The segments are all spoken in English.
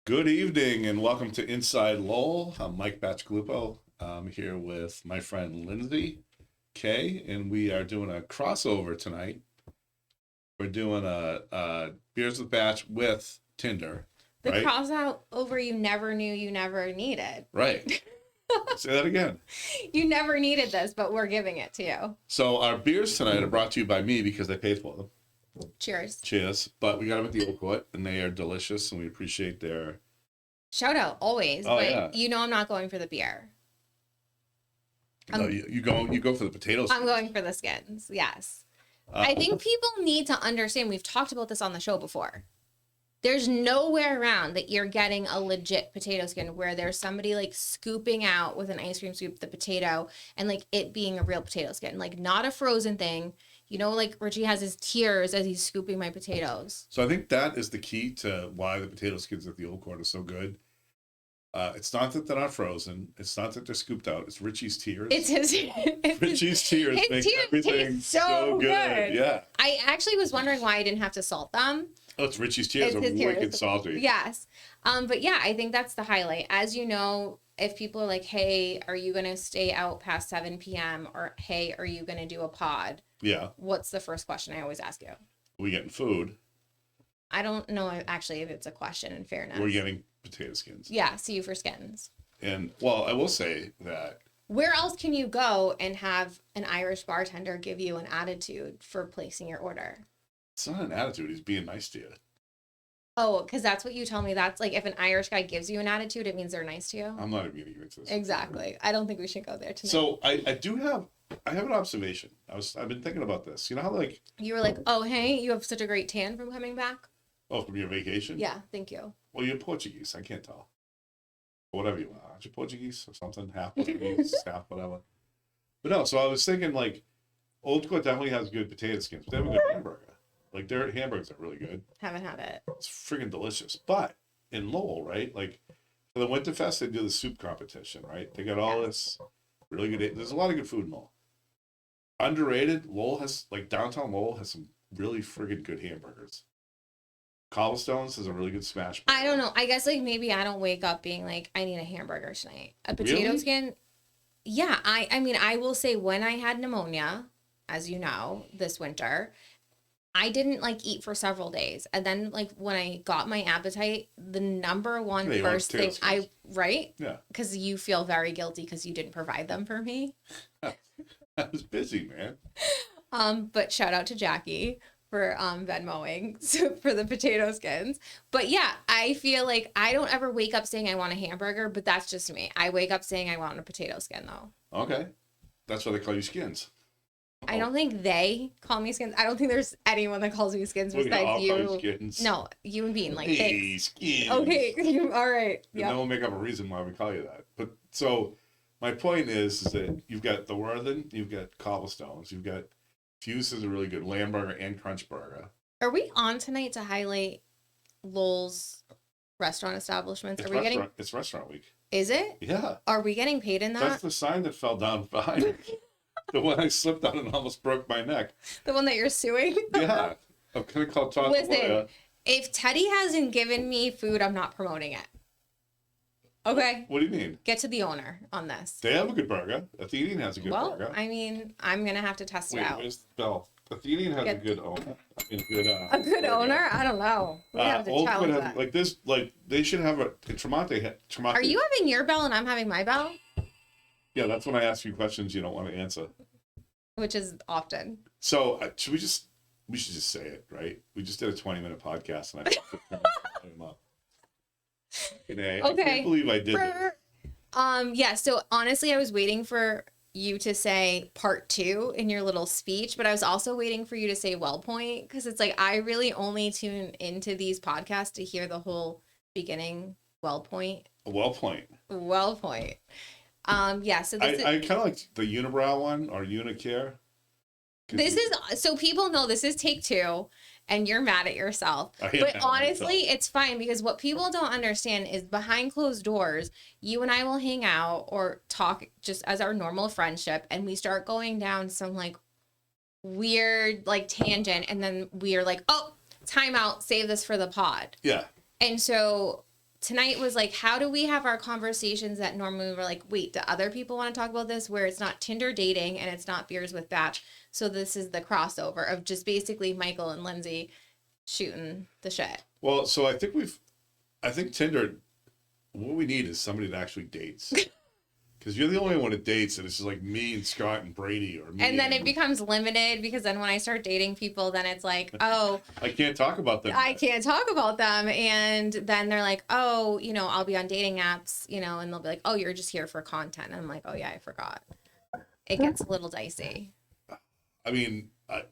Good evening and welcome to Inside Lowell. I'm Mike Batchgalupo. I'm here with my friend Lindsay Kay, and we are doing a crossover tonight. We're doing a Beers with Batch with Tinder. The right? crossover you never knew you never needed. Right. Say that again. You never needed this, but we're giving it to you. So our beers tonight are brought to you by me because I paid for them. Cheers. Cheers. But we got them at the Old Court, and they are delicious, and we appreciate their... Shout out, always. Oh, but yeah. you know I'm not going for the beer. No, you go for the potatoes. I'm going for the skins, yes. I think people need to understand, we've talked about this on the show before. There's nowhere around that you're getting a legit potato skin where there's somebody like scooping out with an ice cream scoop the potato and like it being a real potato skin, like not a frozen thing. You know, like Richie has his tears as he's scooping my potatoes. So I think that is the key to why the potato skins at the Old Court are so good. It's not that they're not frozen. It's not that they're scooped out. It's Richie's tears. Richie's tears his make tears everything taste so good. Yeah. I actually was wondering why I didn't have to salt them. Oh, it's Richie's tears. Are wicked salty. Yes. But yeah, I think that's the highlight. As you know, if people are like, hey, are you going to stay out past 7 p.m. or hey, are you going to do a pod? Yeah. What's the first question I always ask you? Are we getting food? I don't know actually if it's a question, in fairness. We're getting potato skins. Yeah, see you for skins. And, well, I will say that... Where else can you go and have an Irish bartender give you an attitude for placing your order? It's not an attitude. He's being nice to you. Oh, because that's what you tell me. That's like if an Irish guy gives you an attitude, it means they're nice to you. I'm not even going to get into this. Exactly. I don't think we should go there tonight. So I have an observation. I've been thinking about this. You know how like... You were like, oh, hey, you have such a great tan from coming back? Oh, from your vacation? Yeah, thank you. Well, you're Portuguese. I can't tell. Whatever you are. Aren't you Portuguese or something? Half Portuguese, half whatever. But no, so I was thinking like Old Court definitely has good potato skins, but they have a good hamburger. Like their hamburgers are really good. Haven't had it. It's freaking delicious. But in Lowell, right? Like for the Winterfest, they do the soup competition, right? They got all this really good. There's a lot of good food in Lowell. Underrated. Lowell has like downtown Lowell has some really friggin' good hamburgers. Cobblestones has a really good smash burger. I don't know. I guess like maybe I don't wake up being like, I need a hamburger tonight. A potato Really? skin. Yeah, I mean, I will say when I had pneumonia, as you know, this winter, I didn't like eat for several days. And then like when I got my appetite, the number one Yeah, first thing right? Yeah. Because you feel very guilty because you didn't provide them for me. I was busy, man. But shout out to Jackie for Venmoing for the potato skins. But yeah, I feel like I don't ever wake up saying I want a hamburger, but that's just me. I wake up saying I want a potato skin though. Okay. That's why they call you skins. I don't think they call me skins. I don't think there's anyone that calls me skins besides you. Skins. No, you and Bean, like hey, skins. Okay, all right. And then we'll make up a reason why we call you that. But so my point is that you've got the Worthen, you've got Cobblestones, you've got Fuse is a really good lamb burger and crunch burger. Are we on tonight to highlight Lowell's restaurant establishments? It's restaurant week. Is it? Yeah. Are we getting paid in that? That's the sign that fell down behind me. The one I slipped on and almost broke my neck. The one that you're suing? Yeah. I'm going to call Todd. Listen, if Teddy hasn't given me food, I'm not promoting it. Okay? What do you mean? Get to the owner on this. They have a good burger. Athenian has a good burger. Well, I mean, I'm going to have to test it out. Where's the bell? Athenian has a good owner. I mean, a good owner? I don't know. We have to challenge that. Like this, like they should have a Tremonti. Are you having your bell and I'm having my bell? Yeah, that's when I ask you questions you don't want to answer. Which is often. So we should just say it, right? We just did a 20-minute podcast and I up. Okay. I can't believe I did that. Yeah, so honestly, I was waiting for you to say part 2 in your little speech, but I was also waiting for you to say well point, because it's like I really only tune into these podcasts to hear the whole beginning well point. Well point. Yeah, so this I kind of like the unibrow one or unicare. So people know this is take 2 and you're mad at yourself. But honestly, it's fine, because what people don't understand is behind closed doors, you and I will hang out or talk just as our normal friendship, and we start going down some like weird like tangent, and then we are like, oh, time out, save this for the pod. Yeah. And so tonight was like, how do we have our conversations that normally we're like, wait, do other people want to talk about this? Where it's not Tinder dating and it's not beers with Bach. So this is the crossover of just basically Michael and Lindsay shooting the shit. Well, so I think Tinder, what we need is somebody that actually dates. Because you're the only one that dates, and it's just like me and Scott and Brady, or me. And then it becomes limited because then when I start dating people, then it's like, oh, I can't talk about them. I can't talk about them. And then they're like, oh, I'll be on dating apps, and they'll be like, oh, you're just here for content. And I'm like, oh, yeah, I forgot. It gets a little dicey. I mean,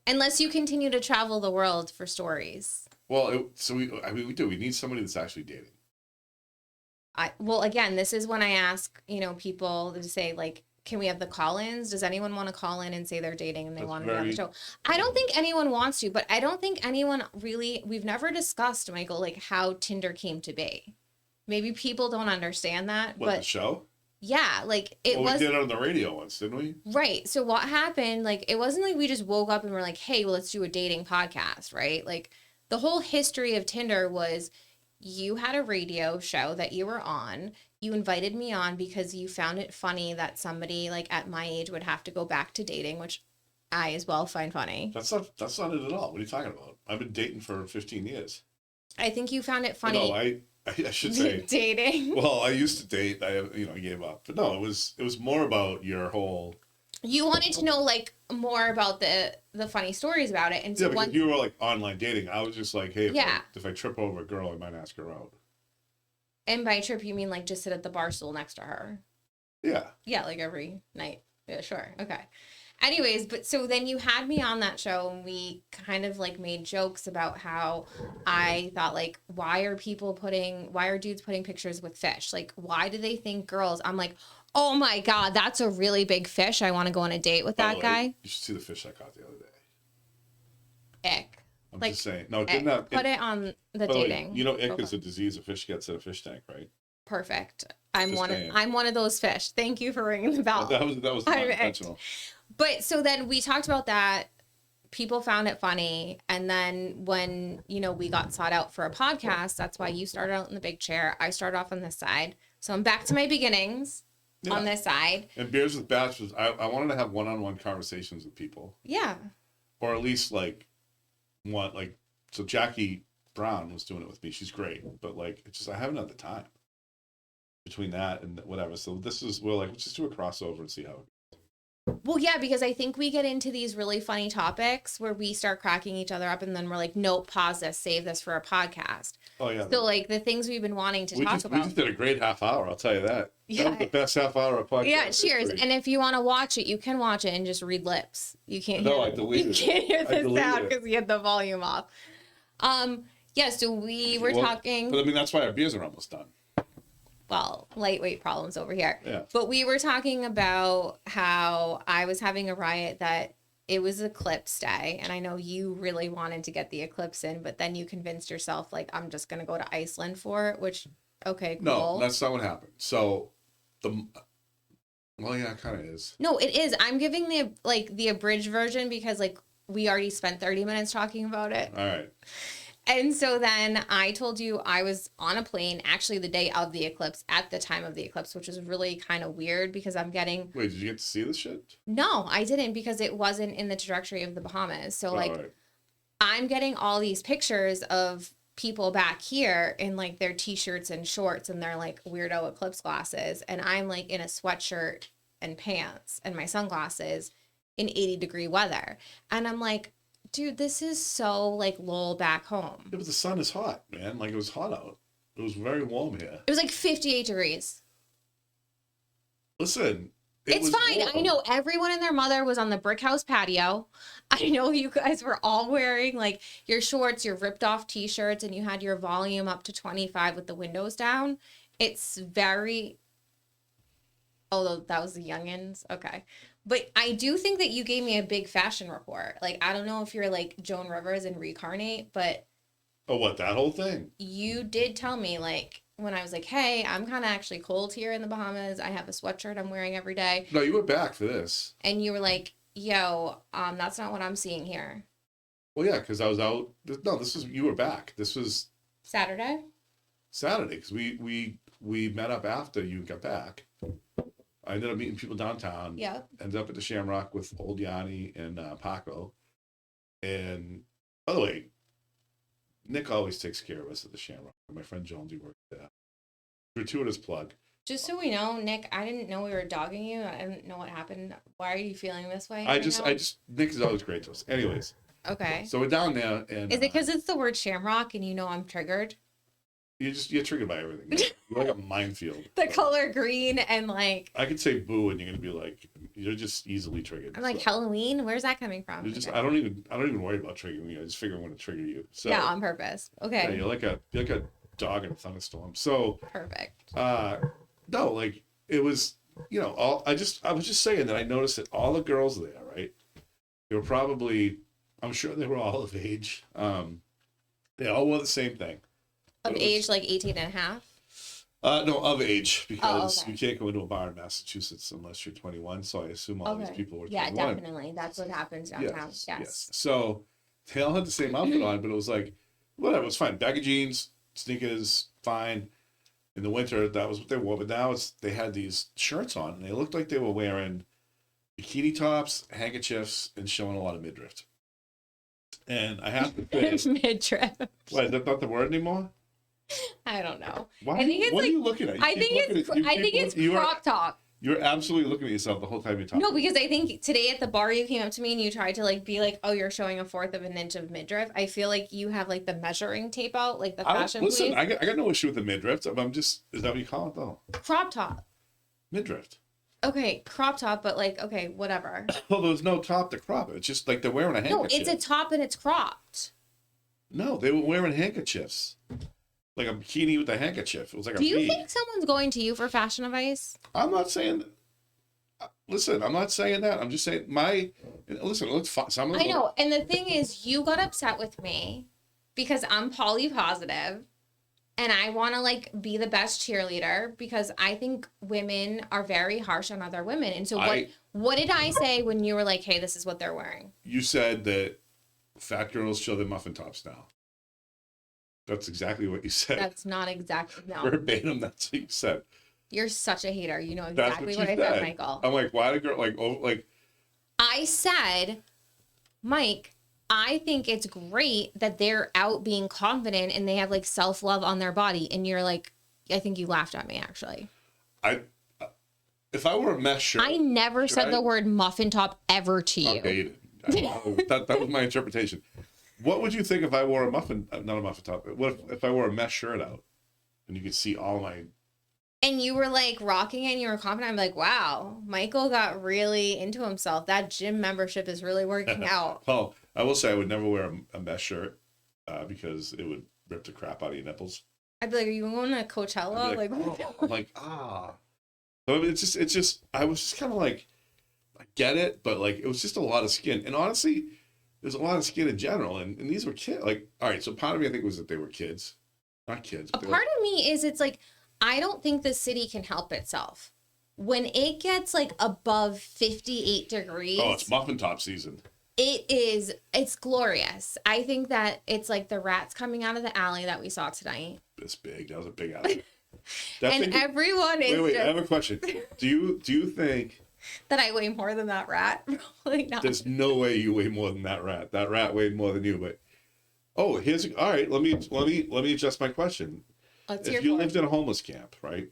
unless you continue to travel the world for stories. Well, we do. We need somebody that's actually dating. Well, again, this is when I ask, people to say, like, can we have the call-ins? Does anyone want to call in and say they're dating and they want to be on the show? I don't think anyone wants to, but I don't think anyone really, we've never discussed, Michael, like how Tinder came to be. Maybe people don't understand that. What, the show? Yeah, like we did it on the radio once, didn't we? Right. So what happened, like, it wasn't like we just woke up and were like, hey, well, let's do a dating podcast, right? Like, the whole history of Tinder was you had a radio show that you were on. You invited me on because you found it funny that somebody like at my age would have to go back to dating, which I as well find funny. That's not it at all. What are you talking about? I've been dating for 15 years. I think you found it funny. No, I should say dating. Well, I used to date. I gave up. But no, it was more about your whole. You wanted to know like more about the funny stories about it, and so because you were like online dating. I was just like, hey, yeah. If I trip over a girl, I might ask her out. And by trip, you mean like just sit at the bar stool next to her? Yeah. Yeah, like every night. Yeah, sure. Okay. Anyways, but so then you had me on that show and we kind of like made jokes about how I thought like, why are dudes putting pictures with fish? Like, why do they think girls? I'm like, oh my God, that's a really big fish. I want to go on a date with that guy. You should see the fish I caught the other day. Ick. I'm just saying. No, it did not. Put it on the dating. Ick is a disease a fish gets at a fish tank, right? Perfect. I'm one of those fish. Thank you for ringing the bell. That was not intentional. But so then we talked about that. People found it funny. And then when, we got sought out for a podcast, that's why you started out in the big chair. I started off on this side. So I'm back to my beginnings on this side. And Beers with Bach was, I wanted to have one-on-one conversations with people. Yeah. Or at least so Jackie Brown was doing it with me. She's great. But it's just, I haven't had the time between that and whatever. So we're like, let's just do a crossover and see how it goes. Well, yeah, because I think we get into these really funny topics where we start cracking each other up and then we're like, nope, pause this, save this for a podcast. Oh, yeah. So, the things we've been wanting to talk about. We just did a great half hour, I'll tell you that. Yeah. That was the best half hour of podcast. Yeah, cheers. And if you want to watch it, you can watch it and just read lips. You can't hear I deleted it. You can't hear the sound because you had the volume off. Yeah, so we were talking. But that's why our beers are almost done. Well, lightweight problems over here. Yeah. But we were talking about how I was having a riot that it was Eclipse Day. And I know you really wanted to get the eclipse in, but then you convinced yourself, I'm just going to go to Iceland for it, which, okay, cool. No, that's not what happened. So, well, yeah, it kind of is. No, it is. I'm giving the abridged version because, we already spent 30 minutes talking about it. All right. And so then I told you I was on a plane actually the day of the eclipse at the time of the eclipse, which is really kind of weird because I'm getting... Wait, did you get to see this shit? No, I didn't because it wasn't in the trajectory of the Bahamas. So right. I'm getting all these pictures of people back here in their t-shirts and shorts and their weirdo eclipse glasses. And I'm in a sweatshirt and pants and my sunglasses in 80-degree weather. And I'm like, dude, this is so lol back home. Yeah, but the sun is hot, man. It was hot out. It was very warm here. It was 58 degrees. Listen. It's fine. Warm. I know everyone and their mother was on the brick house patio. I know you guys were all wearing your shorts, your ripped off t-shirts, and you had your volume up to 25 with the windows down. It's very... Oh, that was the youngins? Okay. But I do think that you gave me a big fashion report. I don't know if you're Joan Rivers and Reincarnate, but... Oh, what, that whole thing? You did tell me, when I was hey, I'm kind of actually cold here in the Bahamas. I have a sweatshirt I'm wearing every day. No, you were back for this. And you were yo, that's not what I'm seeing here. Well, yeah, because I was out... No, you were back. This was... Saturday? Saturday because we met up after you got back. I ended up meeting people downtown. Yeah. Ended up at the Shamrock with old Yanni and Paco. And by the way, Nick always takes care of us at the Shamrock. My friend Jonesy worked there. Gratuitous plug. Just so we know, Nick, I didn't know we were dogging you. I didn't know what happened. Why are you feeling this way? I just Nick is always great to us. Anyways. Okay. So we're down there and is it because it's the word Shamrock and you know I'm triggered? You're triggered by everything. You're like a minefield. The color green and like I could say boo and you're gonna be like you're just easily triggered. I'm like Halloween? Where's that coming from? Just I don't even worry about triggering you. I just figure I'm gonna trigger you. So yeah, on purpose. Okay. Yeah, you're like a dog in a thunderstorm. So perfect. No, like it was, I was just saying that I noticed that all the girls there, right? They were probably, I'm sure they were all of age. They all wore the same thing. Of age, like 18 and a half? No, of age, because okay. you can't go into a bar in Massachusetts unless you're 21. So I assume all these people were 21. Yeah, definitely. That's what happens downtown. Yes. So they all had the same outfit on, but it was like, whatever, it was fine. Baggy jeans, sneakers, fine. In the winter, that was what they wore. But now they had these shirts on, and they looked like they were wearing bikini tops, handkerchiefs, and showing a lot of midriff. And I have to say, midriff. What, is that not the word anymore? I don't know. Why? I think it's what are you looking at? I think it's crop top. You're absolutely looking at yourself the whole time you're talking. No, because I think today at the bar you came up to me and you tried to like be like, oh, you're showing 1/4 of an inch of midriff. I feel like you have like the measuring tape out, like the fashion police. Listen, I got no issue with the midriff. I'm just, is that what you call it though? Crop top. Midriff. Okay, crop top, but like, okay, whatever. Well, there's no top to crop it. It's just like they're wearing a handkerchief. No, it's a top and it's cropped. No, they were wearing handkerchiefs. Like a bikini with a handkerchief. It was like Do you think someone's going to you for fashion advice? I'm not saying. Listen, I'm not saying that. I'm just saying listen, it looks fun. I know, and the thing is, you got upset with me because I'm poly positive, and I want to like be the best cheerleader because I think women are very harsh on other women. And so what did I say when you were like, hey, this is what they're wearing? You said that fat girls show their muffin tops now. That's exactly what you said. That's not exactly, no. Verbatim, that's what you said. You're such a hater. You know exactly what I said, Michael. I'm like, why the girl, like. I said, Mike, I think it's great that they're out being confident and they have like self-love on their body. And you're like, I think you laughed at me, actually. If I wore a mesh shirt. I never said the word muffin top ever to you. Okay, that was my interpretation. What would you think if I wore not a muffin top, what if I wore a mesh shirt out and you could see all my. And you were like rocking it and you were confident. I'm like, wow, Michael got really into himself. That gym membership is really working out. Well, I will say I would never wear a mesh shirt because it would rip the crap out of your nipples. I'd be like, are you going to Coachella? I'm like, So it's just, I was just kind of like, I get it, but like, it was just a lot of skin. And honestly, there's a lot of skin in general. And these were kids. Like, all right, so part of me, I think, was that they were kids. Not kids. A part of me is it's like, I don't think the city can help itself. When it gets like above 58 degrees. Oh, it's muffin top season. It's glorious. I think that it's like the rats coming out of the alley that we saw tonight. It's big. That was a big alley. Everyone is. Wait, I have a question. Do you think that I weigh more than that rat? Probably not. There's no way you weigh more than that rat. That rat weighed more than you, but all right, let me adjust my question. If you lived in a homeless camp, right?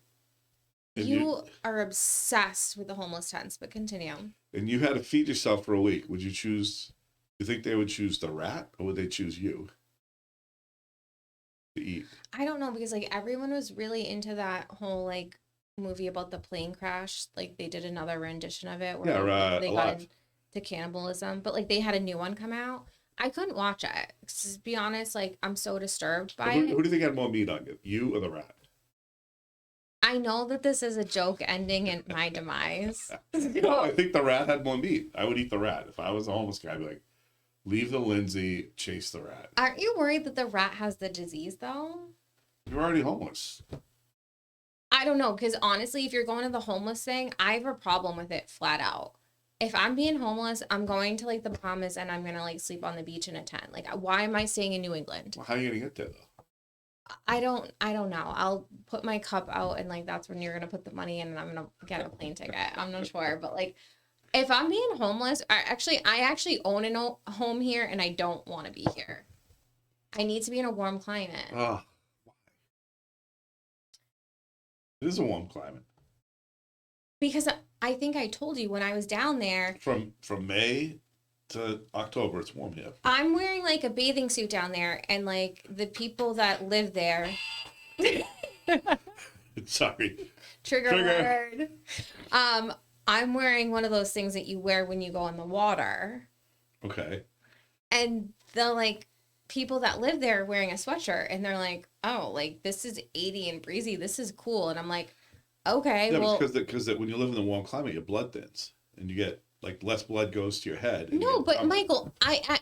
You are obsessed with the homeless tents, but continue. And you had to feed yourself for a week. Would you choose? You think they would choose the rat, or would they choose you to eat? I don't know, because like everyone was really into that whole like movie about the plane crash. Like they did another rendition of it where they got into cannibalism, but like they had a new one come out. I couldn't watch it. To be honest, like I'm so disturbed by it. Who do you think had more meat on you or the rat? I know that this is a joke ending in my demise. No, I think the rat had more meat. I would eat the rat. If I was a homeless guy, I'd be like, leave the Lindsay, chase the rat. Aren't you worried that the rat has the disease, though? You're already homeless. I don't know, because honestly, if you're going to the homeless thing, I have a problem with it flat out. If I'm being homeless, I'm going to like the Bahamas and I'm going to like sleep on the beach in a tent. Like, why am I staying in New England? Well, how are you going to get there, though? I don't know. I'll put my cup out and like that's when you're gonna put the money in and I'm gonna get a plane ticket. I'm not sure, but like if I'm being homeless, I actually own a home here and I don't want to be here. I need to be in a warm climate Oh, it is a warm climate. because I think I told you when I was down there. From May to October, it's warm here. I'm wearing like a bathing suit down there, and like the people that live there. Sorry. Trigger word. I'm wearing one of those things that you wear when you go in the water. Okay. And the like people that live there are wearing a sweatshirt and they're like, oh, like this is 80 and breezy. This is cool. And I'm like, okay, Yeah, well, because when you live in the warm climate, your blood thins and you get like less blood goes to your head. And no, but covered. Michael, I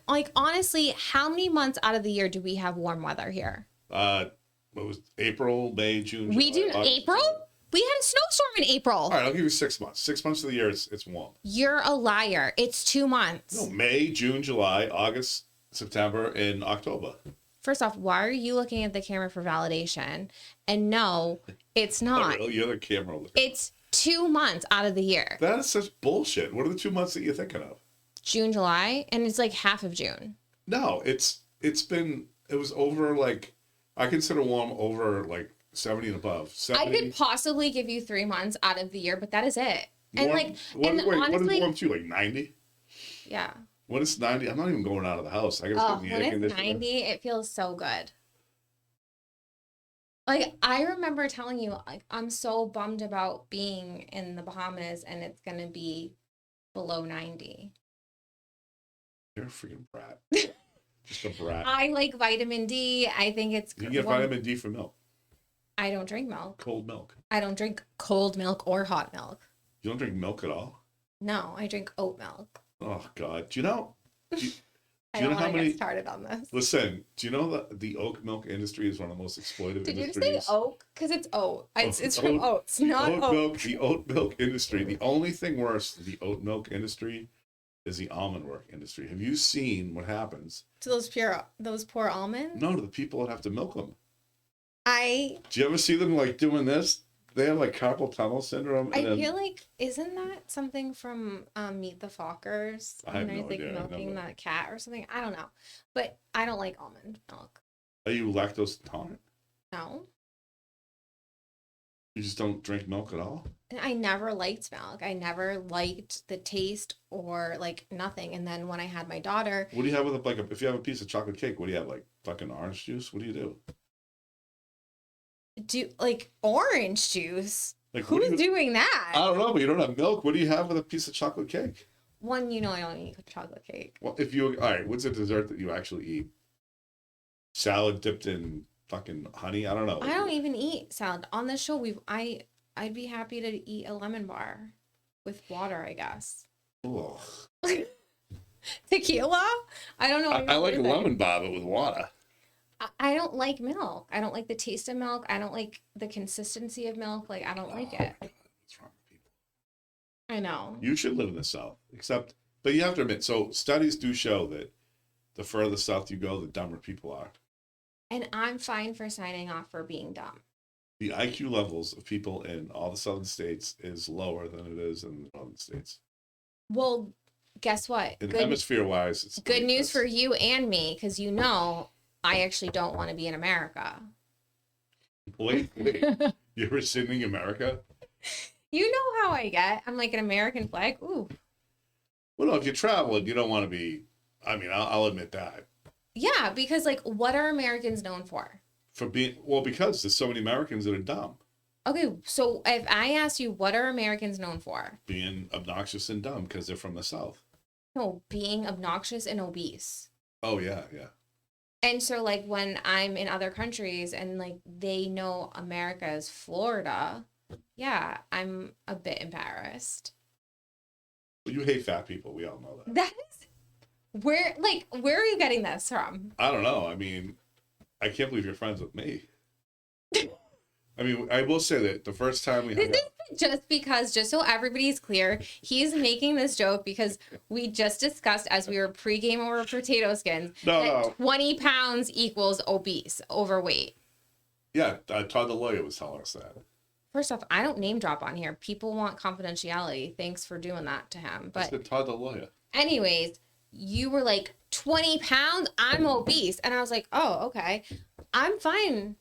like honestly, how many months out of the year do we have warm weather here? What was April, May, June? We July, do August, April? September. We had a snowstorm in April. All right, I'll give you 6 months. 6 months of the year, it's warm. You're a liar. It's 2 months. No, May, June, July, August, September, and October. First off, why are you looking at the camera for validation? And no, it's not. Oh, really? You're the camera. It's 2 months out of the year. That is such bullshit. What are the 2 months that you're thinking of? June, July, and it's like half of June. No, it was over like, I consider warm over like 70 and above. 70, I could possibly give you 3 months out of the year, but that is it. And warm, like, what, and wait, honestly, what is warm to you? Like 90? yeah. When it's 90, I'm not even going out of the house. I gotta Oh, sit in the when air it's conditioner. 90, it feels so good. Like, I remember telling you, like, I'm so bummed about being in the Bahamas and it's going to be below 90. You're a freaking brat. Just a brat. I like vitamin D. I think it's... You can get vitamin D from milk. I don't drink milk. Cold milk. I don't drink cold milk or hot milk. You don't drink milk at all? No, I drink oat milk. Oh, God. Do you know... I don't want to get started on this. Listen, do you know that the oat milk industry is one of the most exploitive Did industries? you just say oat? Because it's oat. It's from oat, oats, not oat. Milk, the oat milk industry. The only thing worse than the oat milk industry is the almond milk industry. Have you seen what happens To those poor almonds? No, to the people that have to milk them? I Do you ever see them like doing this? They have like carpal tunnel syndrome. I feel like, isn't that something from Meet the Fockers? I have When no they're, idea. I like milking never- that cat or something. I don't know, but I don't like almond milk. Are you lactose intolerant? No, You just don't drink milk at all? and I never liked milk. I never liked the taste or like nothing. And then when I had my daughter, What do you have with if you have a piece of chocolate cake? What do you have, like fucking orange juice? What do you do? do like orange juice. Like what Who's do you, doing that? I don't know, but you don't have milk. What do you have with a piece of chocolate cake? One, you know, I don't eat chocolate cake. Well, if you all right, what's a dessert that you actually eat? Salad dipped in fucking honey? I don't know. I don't even eat salad. On this show, I'd be happy to eat a lemon bar with water, I guess. Ugh. Tequila? I don't know. I like a lemon bar, but with water. I don't like milk. I don't like the taste of milk. I don't like the consistency of milk. Like, I don't like it. God, what's wrong with people? I know. You should live in the South, but you have to admit, so studies do show that the further south you go, the dumber people are. And I'm fine for signing off for being dumb. The IQ levels of people in all the southern states is lower than it is in the northern states. Well, guess what? In hemisphere-wise, it's Good news for you and me, because you know I actually don't want to be in America. Wait, you're rescinding America? You know how I get. I'm like an American flag. Ooh. Well, no, if you travel and you don't want to be, I mean, I'll admit that. Yeah, because like, what are Americans known for? Because there's so many Americans that are dumb. Okay, so if I ask you, what are Americans known for? Being obnoxious and dumb because they're from the South. No, being obnoxious and obese. Oh, yeah, yeah. And so, like, when I'm in other countries and, like, they know America is Florida, yeah, I'm a bit embarrassed. Well, you hate fat people. We all know that. That is... where are you getting this from? I don't know. I mean, I can't believe you're friends with me. I mean, I will say that the first time we hung This out, is just because, just so everybody's clear, he's making this joke because we just discussed as we were pre-game over potato skins No, that no. 20 pounds equals obese, overweight. yeah, Todd the lawyer was telling us that. First off, I don't name drop on here. People want confidentiality. Thanks for doing that to him. I But said Todd the lawyer. anyways, you were like, 20 pounds? I'm obese. And I was like, oh, okay. I'm fine.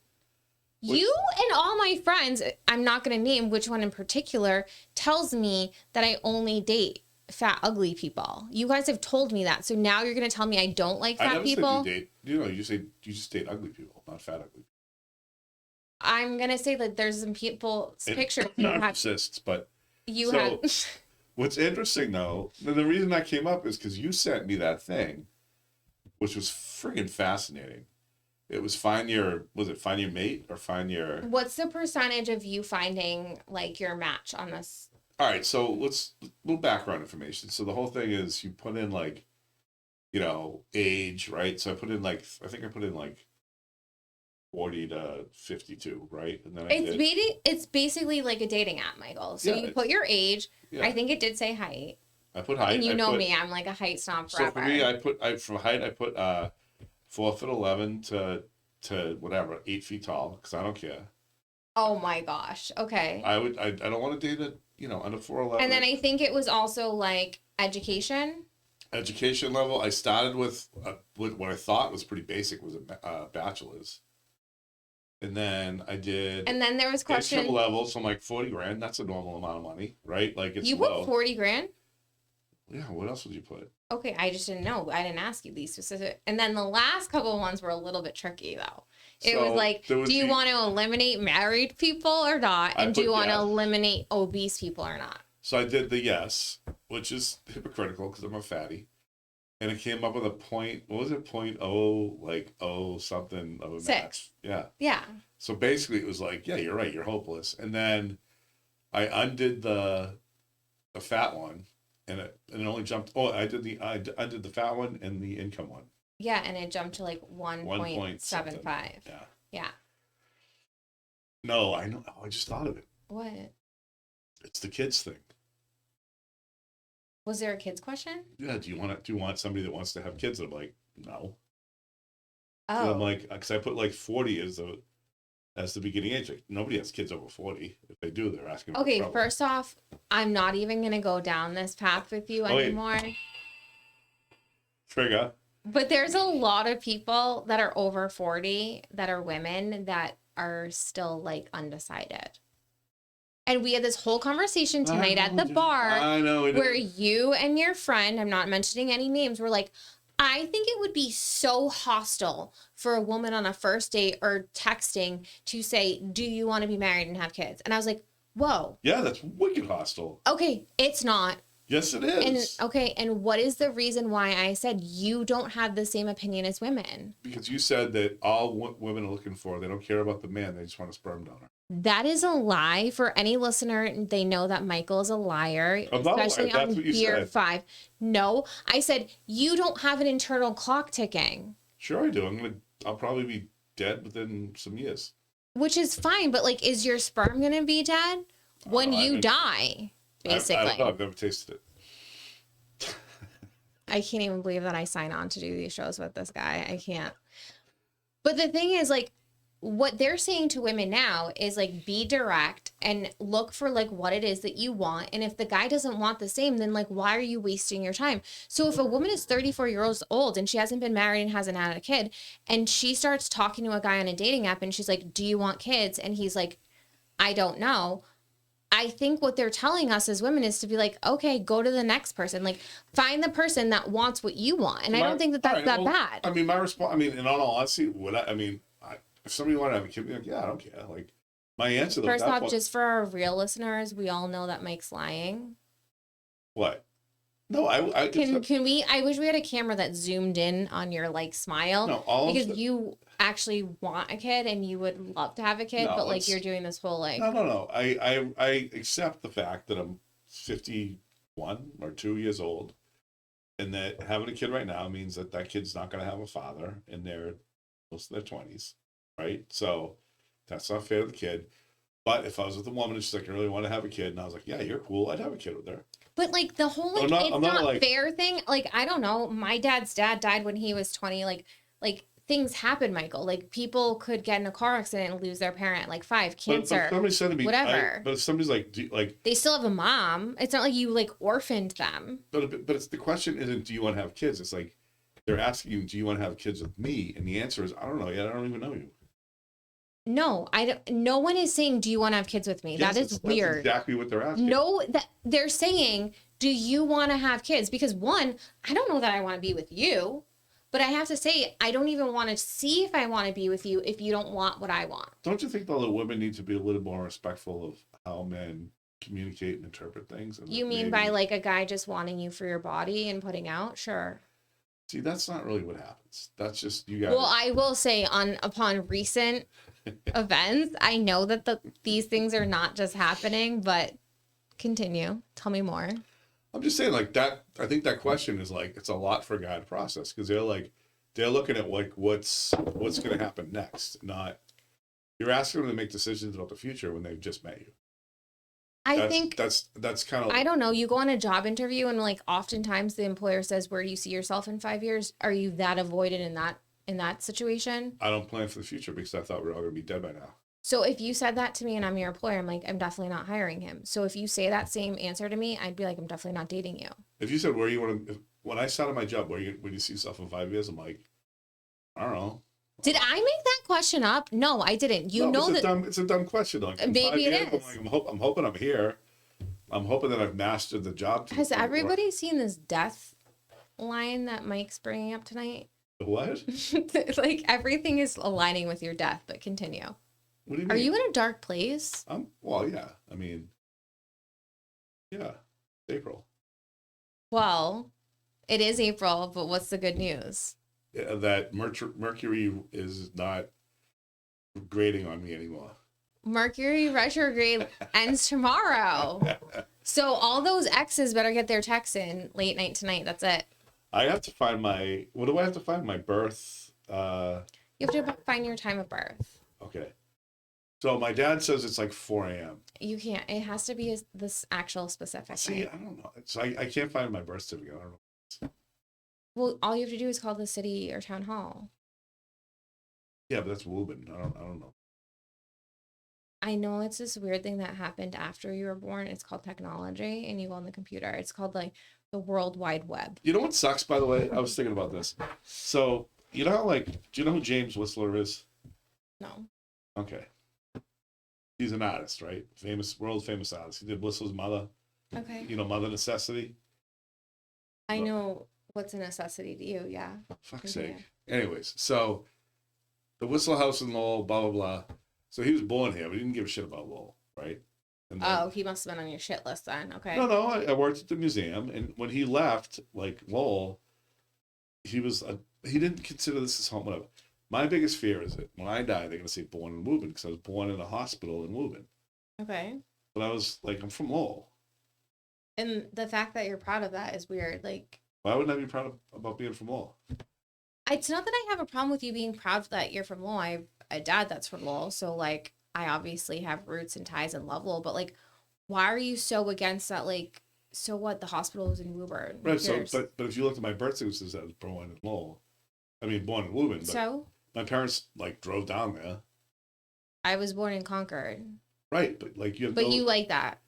You and all my friends, I'm not going to name which one in particular, tells me that I only date fat, ugly people. You guys have told me that. So now you're going to tell me I don't like I fat never people? said you date. You know, you just date ugly people, not fat ugly. I'm going to say that there's some people's pictures you have. Narcissists, but You so, have. what's interesting though, the reason that came up is because you sent me that thing, which was friggin' fascinating. It was find your mate or find your. What's the percentage of you finding like your match on this? All right, so little background information. So the whole thing is you put in like, age, right? So I put in like, I think I put in like 40 to 52, right? And then It's basically like a dating app, Michael. So Yeah, you put your age. Yeah. I think it did say height. I put height. And you know me, I'm like a height snob So forever. for me, for height, I put 4'11" to whatever 8 feet tall because I don't care. Oh my gosh. Okay. I don't want to date under 4'11". And then I think it was also like education. Education level. I started with what I thought was pretty basic was a bachelor's, and then I did. And then there was question income level. So I'm like 40 grand. That's a normal amount of money, right? Like it's you low. put 40 grand. Yeah. What else would you put? Okay, I just didn't know. I didn't ask you these specific. And then the last couple of ones were a little bit tricky though. It was like, do you want to eliminate married people or not? And do you want to eliminate obese people or not? So I did the yes, which is hypocritical because I'm a fatty. And it came up with a point, what was it? 0.0, like, something of a 6. match. Yeah. Yeah. So basically it was like, yeah, you're right, you're hopeless. And then I undid the fat one and it only jumped, I undid the fat one and the income one. Yeah, and it jumped to like 1.75. Yeah. Yeah. No, I know. I just thought of it. What? It's the kids thing. Was there a kids question? Yeah. Do you want somebody that wants to have kids? And I'm like, no. Oh. And I'm like, because I put like 40 as the beginning age. Like nobody has kids over 40. If they do, they're asking. Okay. First off, I'm not even gonna go down this path with you anymore. Trigger. But there's a lot of people that are over 40 that are women that are still like undecided. And we had this whole conversation tonight at the bar where you and your friend, I'm not mentioning any names, were like, I think it would be so hostile for a woman on a first date or texting to say, do you want to be married and have kids? And I was like, whoa. Yeah, that's wicked hostile. Okay, it's not. Yes, it is. And what is the reason why I said you don't have the same opinion as women? Because you said that all women are looking for, they don't care about the man, they just want a sperm donor. That is a lie. For any listener, they know that Michael is a liar, especially on Beer 5. No, I said you don't have an internal clock ticking. Sure I do. I'll probably be dead within some years. Which is fine, but like, is your sperm gonna be dead when you die? Basically, I don't know. I've never tasted it. I can't even believe that I sign on to do these shows with this guy. I can't. But the thing is, like, what they're saying to women now is like, be direct and look for like what it is that you want. And if the guy doesn't want the same, then like, why are you wasting your time? So if a woman is 34 years old and she hasn't been married and hasn't had a kid, and she starts talking to a guy on a dating app and she's like, do you want kids? And he's like, I don't know. I think what they're telling us as women is to be like, okay, go to the next person. Like, find the person that wants what you want. And I don't think that that's that bad. I mean, my response, in all honesty, if somebody wanted to have a kid, I'd be like, yeah, I don't care. Like, my answer to First off, just for our real listeners, we all know that Mike's lying. What? No, I can we? I wish we had a camera that zoomed in on your like smile. No, because you actually want a kid and you would love to have a kid, but like you're doing this whole like. No. I accept the fact that I'm 51 or 2 years old, and that having a kid right now means that kid's not going to have a father in their most of their 20s, right? So that's not fair to the kid. But if I was with a woman and she's like, I really want to have a kid, and I was like, yeah, you're cool, I'd have a kid with her. But like the whole like I'm not like, fair thing, like I don't know. My dad's dad died when he was 20. Like things happen, Michael. Like people could get in a car accident and lose their parent at like 5, cancer, but somebody said to me, whatever. but if somebody's like, they still have a mom. It's not like you like orphaned them. But it's the question isn't do you want to have kids? It's like they're asking you, do you want to have kids with me? And the answer is I don't know yet. I don't even know you. No, I don't. No one is saying, "Do you want to have kids with me?" Yes, that is weird. That's exactly what they're asking. No, that they're saying, "Do you want to have kids?" Because one, I don't know that I want to be with you, but I have to say, I don't even want to see if I want to be with you if you don't want what I want. Don't you think though that women need to be a little more respectful of how men communicate and interpret things? And You mean by like a guy just wanting you for your body and putting out? Sure. See, that's not really what happens. That's just you guys. Well, I will say upon recent events, I know that these things are not just happening, but continue. Tell me more. I'm just saying like that. I think that question is like, it's a lot for a guy to process because they're looking at like what's going to happen next. Not you're asking them to make decisions about the future when they've just met you. I think that's kind of, I don't know. You go on a job interview and like oftentimes the employer says, "Where do you see yourself in 5 years?" Are you that avoided in that situation? I don't plan for the future because I thought we were all going to be dead by now. So if you said that to me and I'm your employer, I'm like, I'm definitely not hiring him. So if you say that same answer to me, I'd be like, I'm definitely not dating you. If you said where you want to, when I started my job, where you see yourself in 5 years, I'm like, I don't know. Did I make that question up? No, I didn't. It's a dumb question. Like, maybe it is. I'm hoping I'm here. I'm hoping that I've mastered the job. Has everybody seen this death line that Mike's bringing up tonight? What? Like everything is aligning with your death, but continue. What do you mean? Are you in a dark place? Well, yeah. I mean, yeah. April. Well, it is April, but what's the good news? Yeah, that Mercury is not grading on me anymore. Mercury retrograde ends tomorrow. So all those exes better get their texts in late night tonight. That's it. I have to find what do I have to find? My birth? You have to find your time of birth. Okay. So my dad says it's like 4 a.m. You can't. It has to be this actual specific. See, I don't know. So I can't find my birth certificate. I don't know. Well, all you have to do is call the city or town hall. Yeah, but that's Woburn. I don't know. I know it's this weird thing that happened after you were born. It's called technology, and you go on the computer. It's called like the World Wide Web. You know what sucks, by the way? I was thinking about this. So, you know how, do you know who James Whistler is? No. Okay. He's an artist, right? World famous artist. He did Whistler's Mother. Okay. You know, Mother Necessity. I know what's a necessity to you, yeah. Fuck's sake. Anyways, so the Whistler House in Lowell, blah, blah, blah. So he was born here, but he didn't give a shit about Lowell, right? And then, he must have been on your shit list then. Okay. No, I worked at the museum, and when he left, like Lowell, he didn't consider this his home, whatever. My biggest fear is that when I die, they're going to say born in Woburn, because I was born in a hospital in Woburn. Okay. But I was like, I'm from Lowell. And the fact that you're proud of that is weird. Like, why wouldn't I be proud about being from Lowell? It's not that I have a problem with you being proud that you're from Lowell. I have a dad that's from Lowell, so like I obviously have roots and ties in Lowell. But like, why are you so against that? Like, so what? The hospital was in Woburn. Right. So, but if you looked at my birth certificate, it says I was born in Lowell. I mean, born in Woburn. But so my parents like drove down there. I was born in Concord. Right, but like you have. But you like that.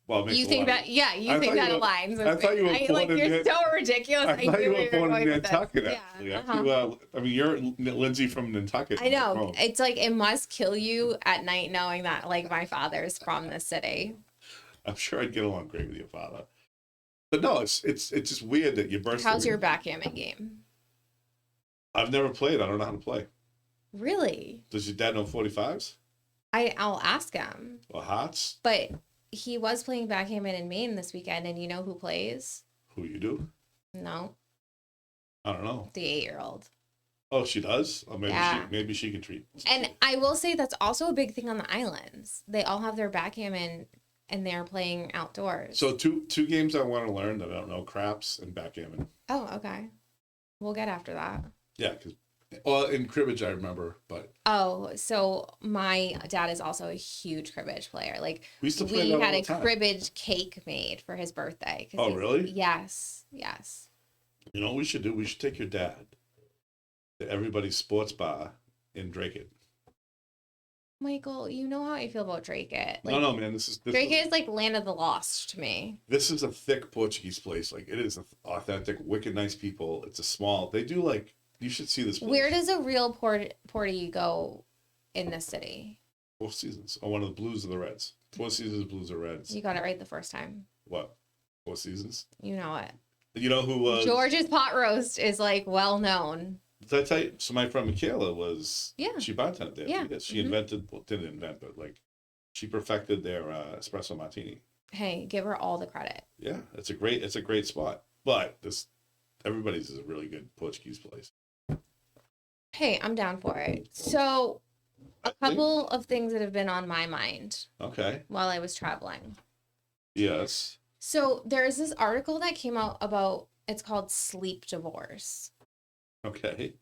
Well, you think that? Yeah, you think that aligns. I thought you were born in. You're so ridiculous. I thought you were born in Nantucket. Yeah. Actually, I mean, you're Lindsay from Nantucket. I know. It's like it must kill you at night knowing that like my father's from the city. I'm sure I'd get along great with your father, but no, it's just weird that your birth. How's your backgammon game? I've never played. I don't know how to play. Really? Does your dad know 45s? I'll ask him. Or hearts? But he was playing backgammon in Maine this weekend, and you know who plays? Who you do? No. I don't know. The 8-year-old. Oh, she does? Oh, maybe she can treat. And I will say that's also a big thing on the islands. They all have their backgammon, and they're playing outdoors. So two games I want to learn that I don't know: craps and backgammon. Oh, okay. We'll get after that. Yeah, because Well, in cribbage, I remember, but Oh, so my dad is also a huge cribbage player. Like we used to play we that had all a the time. cribbage cake made for his birthday. Oh, really? Yes, yes. You know what we should do? We should take your dad to everybody's sports bar in Drake It. Michael, you know how I feel about Drake It. No, Like no, man. Drake It is like land of the lost to me. This is a thick Portuguese place. Like it is authentic, wicked nice people. It's a small. They do like you should see this place. Where does a real Porty go in this city? Four Seasons. Oh, one of the Blues or the Reds. Four Seasons, Blues or Reds. You got it right the first time. What? Four Seasons. You know it. You know who was George's pot roast is like well known. Did I tell you? So my friend Michaela was. Yeah. She bartended there. Yeah. She invented. Well, didn't invent, but like, she perfected their espresso martini. Hey, give her all the credit. Yeah, it's a great spot. But everybody's is a really good Portuguese place. Hey, I'm down for it. So, a couple of things that have been on my mind Okay. while I was traveling. Yes. So, there's this article that came out about it's called Sleep Divorce. Okay.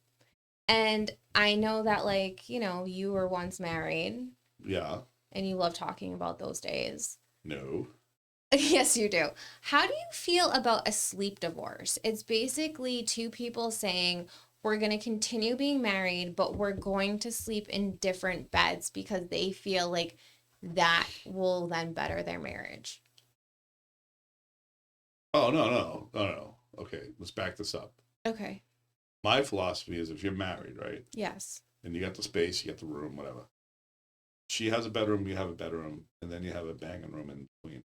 And I know that, like, you were once married Yeah. and you love talking about those days. No. Yes, you do. How do you feel about a sleep divorce? It's basically two people saying, we're going to continue being married, but we're going to sleep in different beds because they feel like that will then better their marriage. Oh, no. Okay, let's back this up. Okay. My philosophy is if you're married, right? Yes. And you got the space, you got the room, whatever. She has a bedroom, you have a bedroom, and then you have a banging room in between.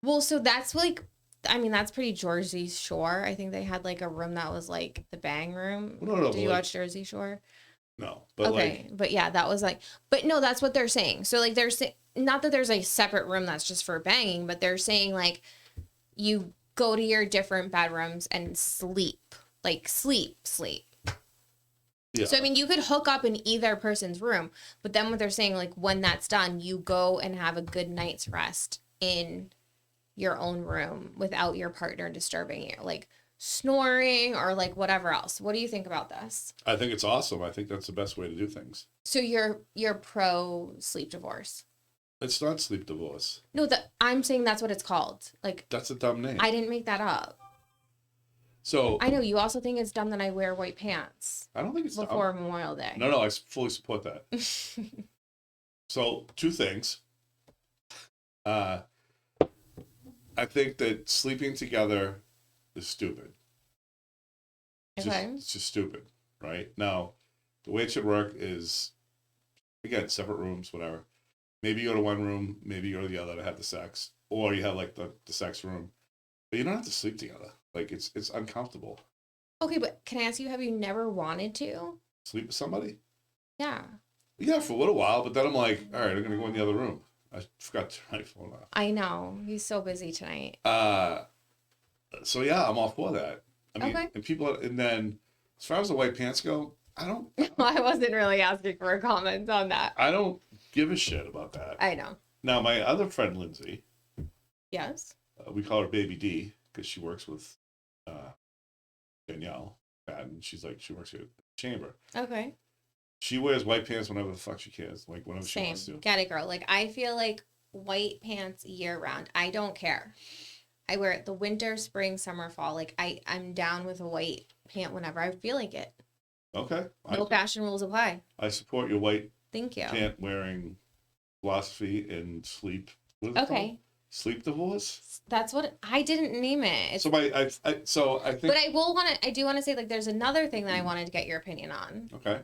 Well, so that's like, that's pretty Jersey Shore. I think they had like a room that was like the bang room. No, Did you watch Jersey Shore? No, but okay, but yeah, that was like, but no, that's what they're saying. So like, they're saying not that there's a separate room that's just for banging, but they're saying like, you go to your different bedrooms and sleep, like sleep. Yeah. So you could hook up in either person's room, but then what they're saying, like when that's done, you go and have a good night's rest in your own room without your partner disturbing you, like snoring or like whatever else. What do you think about this? I think it's awesome. I think that's the best way to do things. So you're pro sleep divorce? It's not sleep divorce. No, I'm saying that's what it's called. Like That's a dumb name. I didn't make that up. So I know you also think it's dumb that I wear white pants I don't think it's before dumb. Memorial Day. No, I fully support that. So two things. I think that sleeping together is stupid. Okay. It's just stupid, right? Now, the way it should work is, again, separate rooms, whatever. Maybe you go to one room, maybe you go to the other to have the sex, or you have like the sex room, but you don't have to sleep together. Like it's uncomfortable. Okay, but can I ask you, have you never wanted to? Sleep with somebody? Yeah. Yeah, for a little while, but then I'm like, all right, I'm gonna go in the other room. I forgot to turn my phone off. I know. He's so busy tonight. So yeah, I'm all for that. I mean, Okay. and people, and then as far as the white pants go, I don't I wasn't really asking for a comment on that. I don't give a shit about that. I know. Now, my other friend Lindsay, Yes. we call her Baby D because she works with Danielle, and she works here at the chamber. Okay. She wears white pants whenever the fuck she cares, like whenever she Same. wants to. Get it, girl. Like I feel like white pants year round. I don't care. I wear it the winter, spring, summer, fall. Like I'm down with a white pant whenever I feel like it. Okay. No fashion rules apply. I support your white Thank you. pant wearing philosophy and sleep. What is it Okay. called? Sleep divorce. That's what I didn't name it. It's, So I think. but I do want to say like there's another thing that I wanted to get your opinion on. Okay.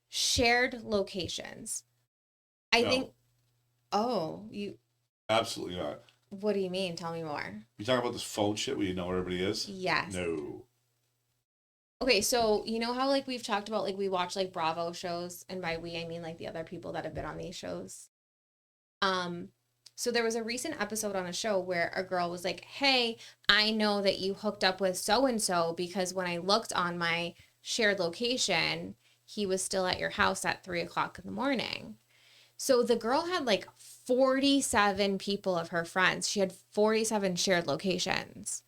Shared locations. I No. think. Oh, you. Absolutely not. What do you mean? Tell me more. You talking about this phone shit where you know where everybody is? Yes. No. Okay, so you know how like we've talked about like we watch like Bravo shows, and by we I mean like the other people that have been on these shows. So there was a recent episode on a show where a girl was like, "Hey, I know that you hooked up with so and so because when I looked on my shared location, he was still at your house at 3:00 in the morning." So the girl had like 47 people of her friends. She had 47 shared locations.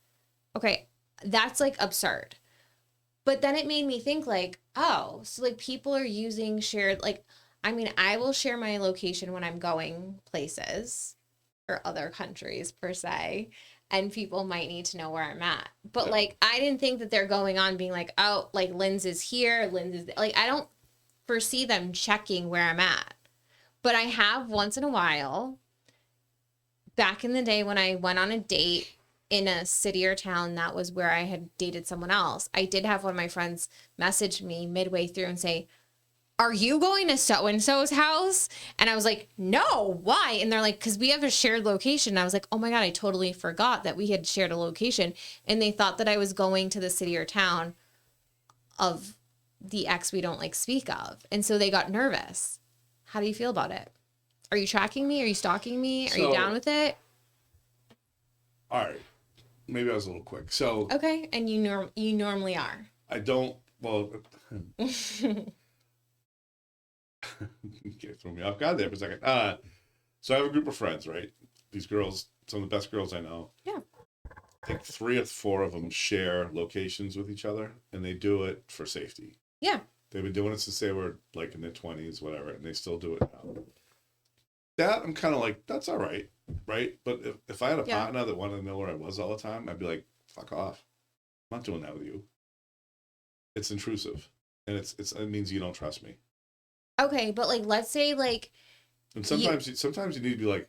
Okay, that's like absurd. But then it made me think like, oh, so like people are using shared, like, I mean, I will share my location when I'm going places or other countries per se, and people might need to know where I'm at. But Yeah. like, I didn't think that they're going on being like, oh, like Lynn's is here, like, I don't foresee them checking where I'm at. But I have once in a while, back in the day when I went on a date in a city or town that was where I had dated someone else, I did have one of my friends message me midway through and say, are you going to so-and-so's house? And I was like, no, why? And they're like, because we have a shared location. And I was like, oh my God, I totally forgot that we had shared a location. And they thought that I was going to the city or town of the ex we don't like speak of. And so they got nervous. How do you feel about it? Are you tracking me? Are you stalking me? Are you down with it? All right. Maybe I was a little quick. So okay, and you normally are. I don't. Well, you threw me off guard there for a second. So I have a group of friends, right? These girls, some of the best girls I know. Yeah. I think 3 or 4 of them share locations with each other, and they do it for safety. Yeah. They've been doing it since they were like in their 20s, whatever, and they still do it now. That I'm kind of like, that's all right, right? But if I had a partner that wanted to know where I was all the time, I'd be like, fuck off. I'm not doing that with you. It's intrusive, and it means you don't trust me. Okay, but like, let's say like. And sometimes you need to be like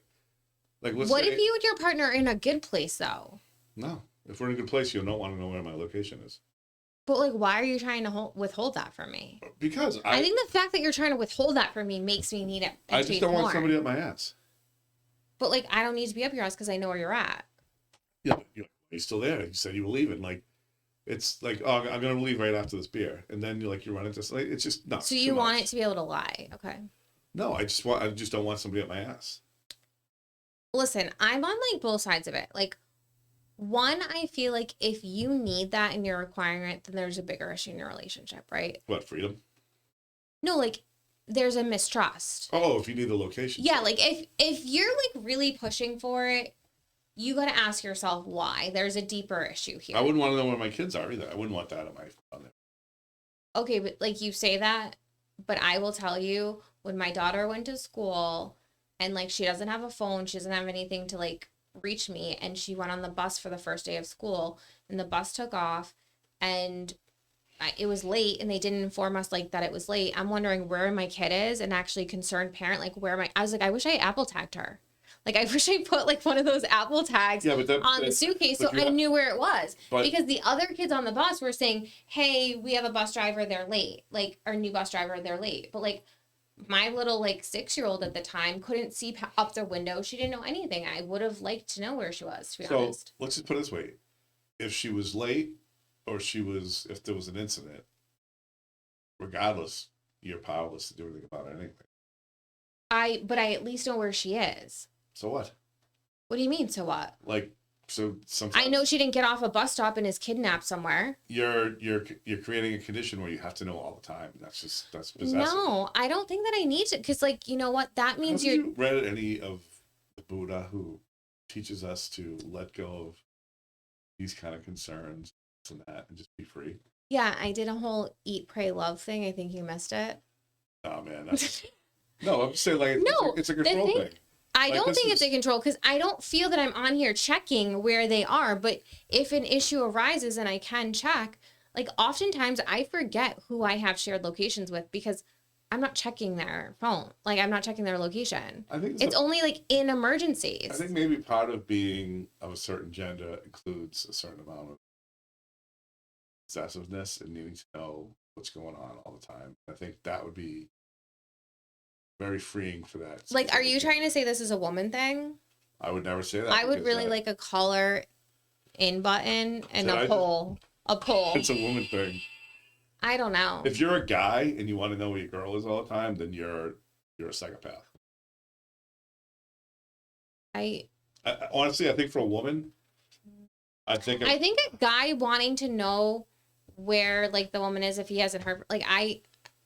let's what say, if you and your partner are in a good place though? No, if we're in a good place, you don't want to know where my location is. But like, why are you trying to withhold that from me? Because I think the fact that you're trying to withhold that from me makes me need it. I just don't want somebody up my ass. But like, I don't need to be up your ass because I know where you're at. Yeah, but you're still there. You said you were leaving. Like, it's like, oh, I'm gonna leave right after this beer, and then you run into like, it's just no. So you want it to be able to lie, okay? No, I just don't want somebody up my ass. Listen, I'm on like both sides of it. Like, one, I feel like if you need that and you're requiring it, then there's a bigger issue in your relationship, right? What, freedom? No, like there's a mistrust. Oh, if you need the location. Yeah, like if you're like really pushing for it, you got to ask yourself why. There's a deeper issue here. I wouldn't want to know where my kids are either. I wouldn't want that on there. Okay, but like you say that, but I will tell you, when my daughter went to school and like she doesn't have a phone, she doesn't have anything to like reach me, and she went on the bus for the first day of school, and the bus took off, and it was late, and they didn't inform us like that it was late. I'm wondering where my kid is, and actually concerned parent, like I was like, I wish I Apple tagged her. Like, I wish I put like one of those Apple tags on the suitcase so I knew where it was. Because the other kids on the bus were saying, hey, we have a bus driver, they're late. Like, our new bus driver, they're late. But like, my little like 6-year-old at the time couldn't see up the window. She didn't know anything. I would have liked to know where she was, to be honest. So let's just put it this way. If she was late or if there was an incident, regardless, you're powerless to do anything about anything. But I at least know where she is. So what? What do you mean, so what? Like, so sometimes I know she didn't get off a bus stop and is kidnapped somewhere. You're creating a condition where you have to know all the time. That's possessive. No, I don't think that I need to, because like, you know what? That means Have you read any of the Buddha who teaches us to let go of these kind of concerns and that and just be free? Yeah, I did a whole eat, pray, love thing. I think you missed it. Oh man, no, I'm saying like it's a control thing. I don't think it's a control, because I don't feel that I'm on here checking where they are. But if an issue arises and I can check, like oftentimes I forget who I have shared locations with because I'm not checking their phone. Like, I'm not checking their location. I think it's only like in emergencies. I think maybe part of being of a certain gender includes a certain amount of possessiveness and needing to know what's going on all the time. I think that would be very freeing for that. Like, are you trying to say this is a woman thing? I would never say that. I would really like a collar in button and a pole. It's a woman thing. I don't know. If you're a guy and you want to know where your girl is all the time, then you're a psychopath. Honestly, I think for a woman, I think a guy wanting to know where like the woman is if he hasn't heard, like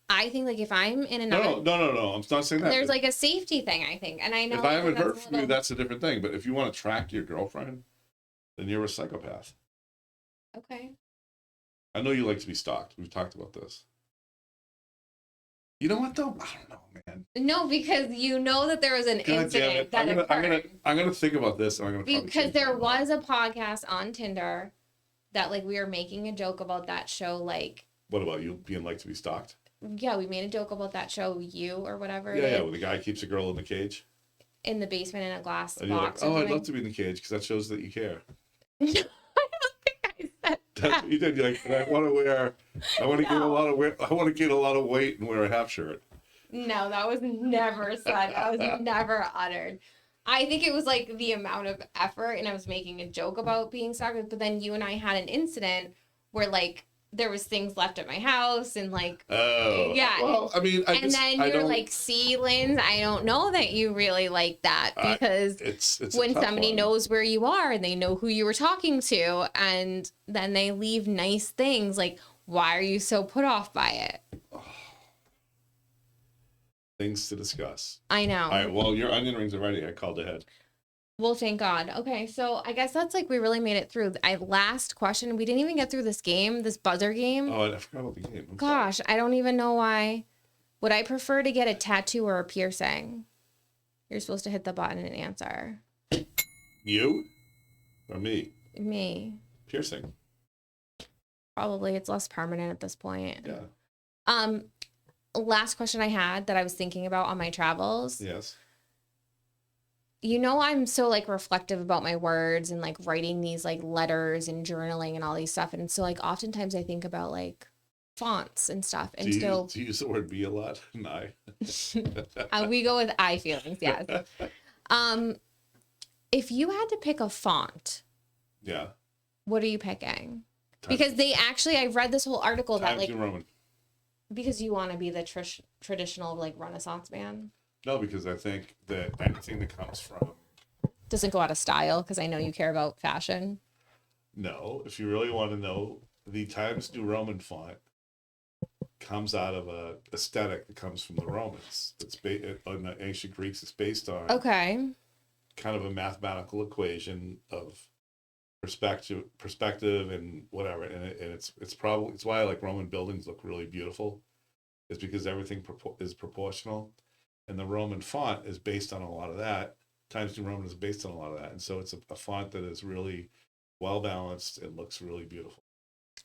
I think like if I'm in another no, I'm not saying that. There's like a safety thing, I think, and I know if I haven't heard from you, that's a different thing. But if you want to track your girlfriend, then you're a psychopath. Okay. I know you like to be stalked. We've talked about this. You know what though? I don't know, man. No, because you know that there was an God damn incident it. that occurred. I'm gonna think about this, and I'm gonna probably Because change there my mind. was a podcast on Tinder that like we were making a joke about that show. Like, What about you being like to be stalked? yeah, we made a joke about that show, You or whatever. Yeah, where the guy keeps a girl in the cage, In the basement in a glass and you're like, box. "Oh, or I'd love something. to be in the cage because that shows that you care." I don't think I said That's that. what you did. You're like, I want to gain a lot of weight. I want to gain a lot of weight and wear a half shirt. No, that was never said. That was never uttered. I think it was like the amount of effort, and I was making a joke about being stalked. But then you and I had an incident where like there was things left at my house, and like Oh, yeah. Well, I mean, And then you're like, see, Lynn, I don't know that you really like that because it's when a tough somebody one. knows where you are and they know who you were talking to, and then they leave nice things, like, why are you so put off by it? Things to discuss. I know. All right. Well, your onion rings are ready. I called ahead. Well, thank God. Okay, so I guess that's like we really made it through. Last question. We didn't even get through this game, this buzzer game. Oh, I forgot about the game. I'm Gosh, I don't even know why. Would I prefer to get a tattoo or a piercing? You're supposed to hit the button and answer. sorry. You or me? Me. Piercing. Probably. It's less permanent at this point. Yeah. Last question I had that I was thinking about on my travels. Yes. You know, I'm so like reflective about my words and like writing these like letters and journaling and all these stuff. And so like oftentimes I think about like fonts and stuff. And Do so you use the word "be" a lot? No. we go with I feelings, yes. If you had to pick a font, Yeah. what are you picking? Because they actually, I read this whole article that Times like New Roman. because you want to be the traditional like Renaissance man. No, because I think that anything that comes from Doesn't go out of style because I know you care about fashion. no, if you really want to know, the Times New Roman font comes out of a aesthetic that comes from the Romans. It's on the ancient Greeks. It's based on Okay. kind of a mathematical equation of perspective and whatever. And it's probably it's why I like Roman buildings look really beautiful, is because everything is proportional, and the Roman font is based on a lot of that. Times New Roman is based on a lot of that, and so it's a font that is really well balanced and looks really beautiful.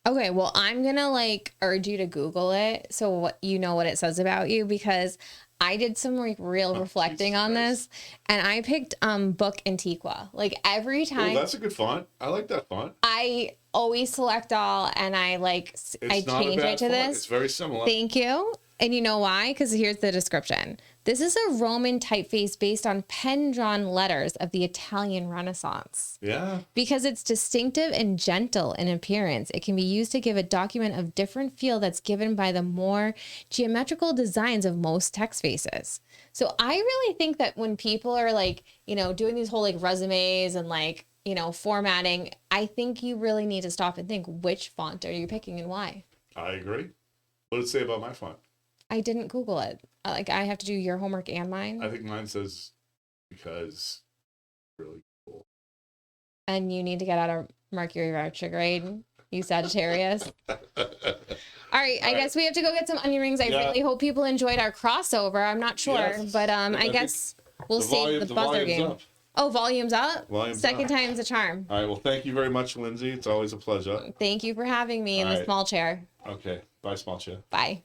Okay, well, I'm gonna like urge you to Google it so what you know what it says about you, because I did some like real reflecting Jesus on Christ. this, and I picked Book Antiqua. Like every Oh, time that's a good font. I like that font. I always select all, and I like I It's not a change bad it to font. this. It's very similar. Thank you. And you know why? Because here's the description. This is a Roman typeface based on pen-drawn letters of the Italian Renaissance. Yeah. Because it's distinctive and gentle in appearance, it can be used to give a document a different feel that's given by the more geometrical designs of most text faces. So I really think that when people are like, you know, doing these whole like resumes and like, you know, formatting, I think you really need to stop and think, which font are you picking and why? I agree. What did it say about my font? I didn't Google it. Like I have to do your homework and mine. I think mine says because really cool. And you need to get out of Mercury retrograde, you Sagittarius. All right, I guess we have to go get some onion rings. I really hope people enjoyed our crossover. I'm not sure, Yes. but I guess we'll save the buzzer game. Up. Oh, volume's up? Volume's Second up. time's a charm. All right. Well, thank you very much, Lindsay. It's always a pleasure. Thank you for having me in All the right. small chair. Okay. Bye, small chair. Bye.